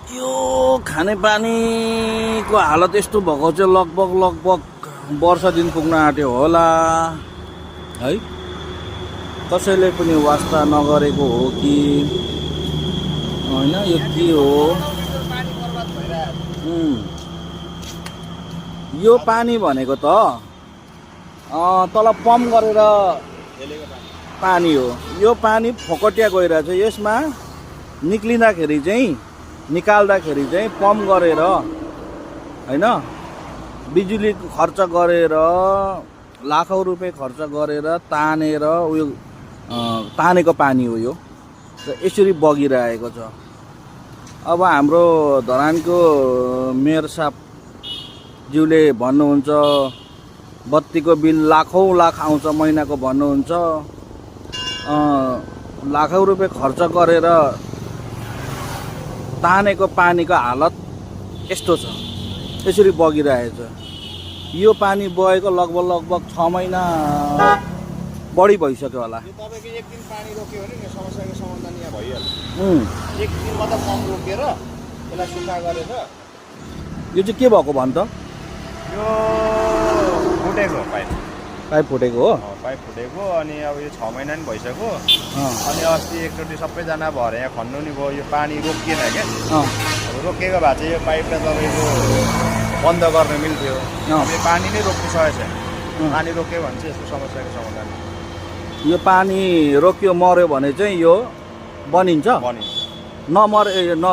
यो खानेपानीको हालत यस्तो भएको चाहिँ लगभग वर्ष दिन पुग्न आँट्यो होला है। कसैले पनि वास्ता नगरेको हो कि होइन, यो के हो? यो पानी भनेको त तल पम्प गरेर पानी हो। यो पानी फोकटिया गइरहेछ। यसमा निक्लिँदाखेरि चाहिँ निकाल्दाखेरि चाहिँ पम्प गरेर होइन, बिजुली खर्च गरेर लाखौँ रुपियाँ खर्च गरेर तानेर उयो तानेको पानी हो यो। र यसरी बगिरहेको छ। अब हाम्रो धरानको मेयर साहब ज्यूले भन्नुहुन्छ बत्तीको बिल लाखौँ लाख आउँछ महिनाको भन्नुहुन्छ। लाखौँ रुपियाँ खर्च गरेर तानेको पानीको हालत यस्तो छ, यसरी बगिरहेछ। यो पानी बगेको लगभग 6 महिना बढी भइसक्यो होला। यो तपाईको एक दिन पानी रोक्यो भने नि समस्याको समाधान यहाँ भइहाल्छ। एक दिन मात्र पम्प रोकेर यसलाई सुक्खा गरेर यो चाहिँ के भएको भन्छ? यो फुटेको पाइप फुटेको हो। पाइप फुटेको अनि अब यो 6 महिना नि भइसक्यो। अनि अस्ति एकचोटि सबैजना भएर यहाँ खन्नु नि भयो। यो पानी रोकिएन क्या। अब रोकिएको भए चाहिँ यो पाइपलाई तपाईँको बन्द गर्न मिल्थ्यो। अब यो पानी नै रोक्नु सकेको छैन। पानी रोक्यो भने चाहिँ यस्तो समस्याको समाधान। यो पानी रोकियो मर्यो भने चाहिँ यो बनिन्छ।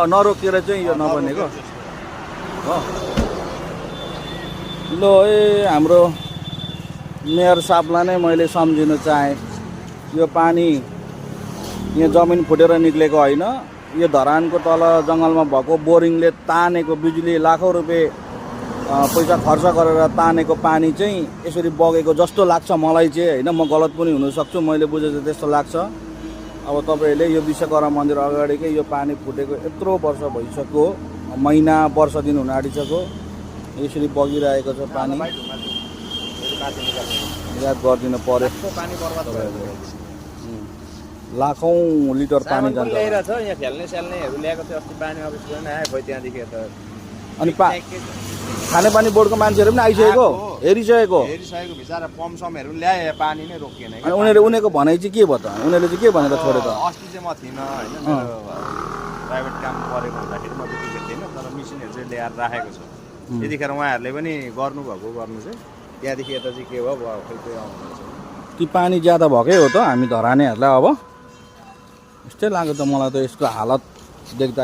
नरोकिएर चाहिँ यो नबनेको हो। ल हाम्रो मेयर साहबलाई नै मैले सम्झिन चाहेँ। यो पानी यहाँ जमिन फुटेर निक्लेको होइन। यो धरानको तल जङ्गलमा भएको बोरिङले तानेको बिजुली लाखौँ रुपियाँ पैसा खर्च गरेर तानेको पानी चाहिँ यसरी बगेको जस्तो लाग्छ मलाई चाहिँ होइन। म गलत पनि हुनसक्छु, मैले बुझेको त्यस्तो लाग्छ। अब तपाईँहरूले यो विश्वकर्मा मन्दिर अगाडिकै यो पानी फुटेको यत्रो वर्ष भइसक्यो, महिना वर्ष दिन हुन आँटिसक्यो। यसरी बगिरहेको छ पानी। याद गरिदिनु पर्यो। लाखौँ लिटर पानी जान्छ। यहाँ खेल्ने स्याल्नेहरू ल्याएको थियो अस्ति पानी अफिसबाट नै आयो खोइ त्यहाँदेखि त। अनि खानेपानी बोर्डको मान्छेहरू पनि आइसकेको हेरिसकेको बिचरा पम्पसम्महरू ल्याए पानी नै रोकिएन। अनि उनीहरूको भनाइ चाहिँ के भयो त? उनीहरूले चाहिँ के भनेर छोड्यो त? अस्ति चाहिँ म थिइनँ होइन, मेरो प्राइभेट काम परेको हुँदाखेरि म त्यतिखेर थिइनँ। तर मिसिनहरू चाहिँ ल्याएर राखेको छ। त्यतिखेर उहाँहरूले पनि गर्नुभएको गर्नु चाहिँ त्यहाँदेखि यता चाहिँ के भयो खोइ त्यो आउनुहुन्छ। ती पानी ज्यादा भएकै हो त हामी धरानेहरूलाई। अब यस्तै लाग्यो त मलाई त यसको हालत देख्दा।